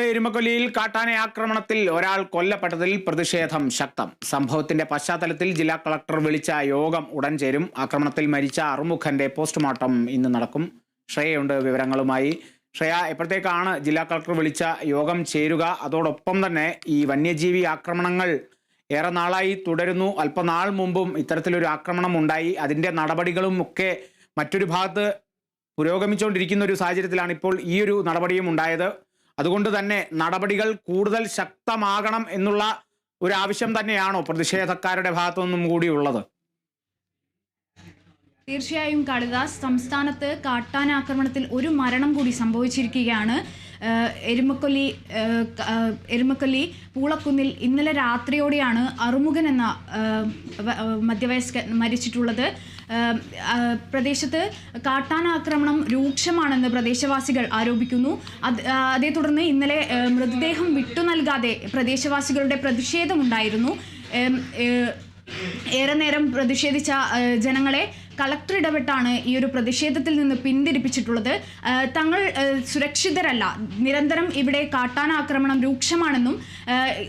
എരുമക്കൊല്ലിയിൽ കാട്ടാന ആക്രമണത്തിൽ ഒരാൾ കൊല്ലപ്പെട്ടതിൽ പ്രതിഷേധം ശക്തം. സംഭവത്തിന്റെ പശ്ചാത്തലത്തിൽ ജില്ലാ കളക്ടർ വിളിച്ച യോഗം ഉടൻ ചേരും. ആക്രമണത്തിൽ മരിച്ച അറുമുഖന്റെ പോസ്റ്റ്മോർട്ടം ഇന്ന് നടക്കും. ശ്രേയയുണ്ട് വിവരങ്ങളുമായി. ശ്രേയ, എപ്പോഴത്തേക്കാണ് ജില്ലാ കളക്ടർ വിളിച്ച യോഗം ചേരുക? അതോടൊപ്പം തന്നെ ഈ വന്യജീവി ആക്രമണങ്ങൾ ഏറെ നാളായി തുടരുന്നു. അല്പനാൾ മുമ്പും ഇത്തരത്തിലൊരു ആക്രമണം ഉണ്ടായി. അതിന്റെ നടപടികളും ഒക്കെ മറ്റൊരു ഭാഗത്ത് പുരോഗമിച്ചുകൊണ്ടിരിക്കുന്ന ഒരു സാഹചര്യത്തിലാണ് ഇപ്പോൾ ഈ ഒരു നടപടിയും ഉണ്ടായത്. അതുകൊണ്ട് തന്നെ നടപടികൾ കൂടുതൽ ശക്തമാകണം എന്നുള്ള ഒരു ആവശ്യം തന്നെയാണോ പ്രതിഷേധക്കാരുടെ ഭാഗത്തു നിന്നും കൂടിയുള്ളത്? തീർച്ചയായും കാളിദാസ്, സംസ്ഥാനത്ത് കാട്ടാനാക്രമണത്തിൽ ഒരു മരണം കൂടി സംഭവിച്ചിരിക്കുകയാണ്. എരുമക്കൊല്ലി പൂളക്കുന്നിൽ ഇന്നലെ രാത്രിയോടെയാണ് അറുമുഖൻ എന്ന മധ്യവയസ്കൻ മരിച്ചിട്ടുള്ളത്. പ്രദേശത്ത് കാട്ടാനാക്രമണം രൂക്ഷമാണെന്ന് പ്രദേശവാസികൾ ആരോപിക്കുന്നു. അതേ തുടർന്ന് ഇന്നലെ മൃതദേഹം വിട്ടു നൽകാതെ പ്രദേശവാസികളുടെ പ്രതിഷേധമുണ്ടായിരുന്നു. ഏറെ നേരം പ്രതിഷേധിച്ച ജനങ്ങളെ കളക്ടർ ഇടപെട്ടാണ് ഈ ഒരു പ്രതിഷേധത്തിൽ നിന്ന് പിന്തിരിപ്പിച്ചിട്ടുള്ളത്. തങ്ങൾ സുരക്ഷിതരല്ല, നിരന്തരം ഇവിടെ കാട്ടാനാക്രമണം രൂക്ഷമാണെന്നും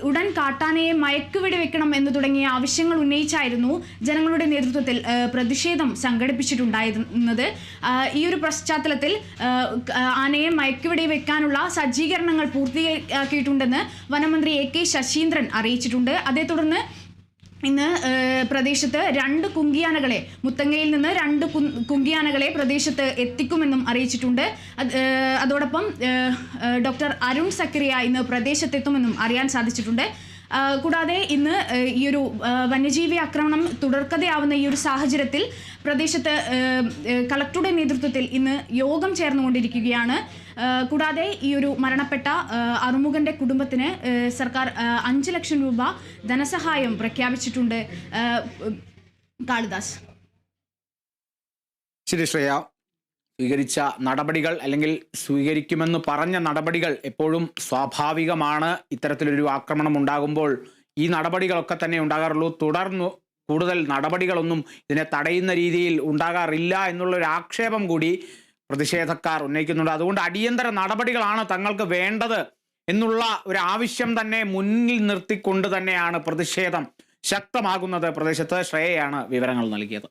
ഉടൻ കാട്ടാനയെ മയക്കുവെടി വെക്കണം എന്ന് തുടങ്ങിയ ആവശ്യങ്ങൾ ഉന്നയിച്ചായിരുന്നു ജനങ്ങളുടെ നേതൃത്വത്തിൽ പ്രതിഷേധം സംഘടിപ്പിച്ചിട്ടുണ്ടായിരുന്നത്. ഈ ഒരു പശ്ചാത്തലത്തിൽ ആനയെ മയക്കുവെടി വെക്കാനുള്ള സജ്ജീകരണങ്ങൾ പൂർത്തിയാക്കിയിട്ടുണ്ടെന്ന് വനമന്ത്രി AK ശശീന്ദ്രൻ അറിയിച്ചിട്ടുണ്ട്. അതേ തുടർന്ന് ഇന്ന് പ്രദേശത്ത് 2 കുങ്കിയാനകളെ, മുത്തങ്ങയിൽ നിന്ന് 2 കുങ്കിയാനകളെ പ്രദേശത്ത് എത്തിക്കുമെന്നും അറിയിച്ചിട്ടുണ്ട്. അതോടൊപ്പം ഡോക്ടർ അരുൺ സക്കറിയ ഇന്ന് പ്രദേശത്തെത്തുമെന്നും അറിയാൻ സാധിച്ചിട്ടുണ്ട്. കൂടാതെ ഇന്ന് ഈ ഒരു വന്യജീവി ആക്രമണം തുടർക്കഥയാവുന്ന ഈ ഒരു സാഹചര്യത്തിൽ പ്രദേശത്ത് കളക്ടറുടെ നേതൃത്വത്തിൽ ഇന്ന് യോഗം ചേർന്നുകൊണ്ടിരിക്കുകയാണ്. കൂടാതെ ഈ ഒരു മരണപ്പെട്ട അറുമുഖന്റെ കുടുംബത്തിന് സർക്കാർ 5 ലക്ഷം രൂപ ധനസഹായം പ്രഖ്യാപിച്ചിട്ടുണ്ട്. കാളിദാസ്. ശരി ശ്രേയ, സ്വീകരിച്ച നടപടികൾ അല്ലെങ്കിൽ സ്വീകരിക്കുമെന്ന് പറഞ്ഞ നടപടികൾ എപ്പോഴും സ്വാഭാവികമാണ്. ഇത്തരത്തിലൊരു ആക്രമണം ഉണ്ടാകുമ്പോൾ ഈ നടപടികളൊക്കെ തന്നെ ഉണ്ടാകാറുള്ളൂ. തുടർന്നു കൂടുതൽ നടപടികളൊന്നും ഇതിനെ തടയുന്ന രീതിയിൽ ഉണ്ടാകാറില്ല എന്നുള്ളൊരു ആക്ഷേപം കൂടി പ്രതിഷേധക്കാർ ഉന്നയിക്കുന്നുണ്ട്. അതുകൊണ്ട് അടിയന്തര നടപടികളാണ് തങ്ങൾക്ക് വേണ്ടത് എന്നുള്ള ഒരു ആവശ്യം തന്നെ മുന്നിൽ നിർത്തിക്കൊണ്ട് തന്നെയാണ് പ്രതിഷേധം ശക്തമാകുന്നത്. പ്രദേശത്ത് ശ്രേയയാണ് വിവരങ്ങൾ നൽകിയത്.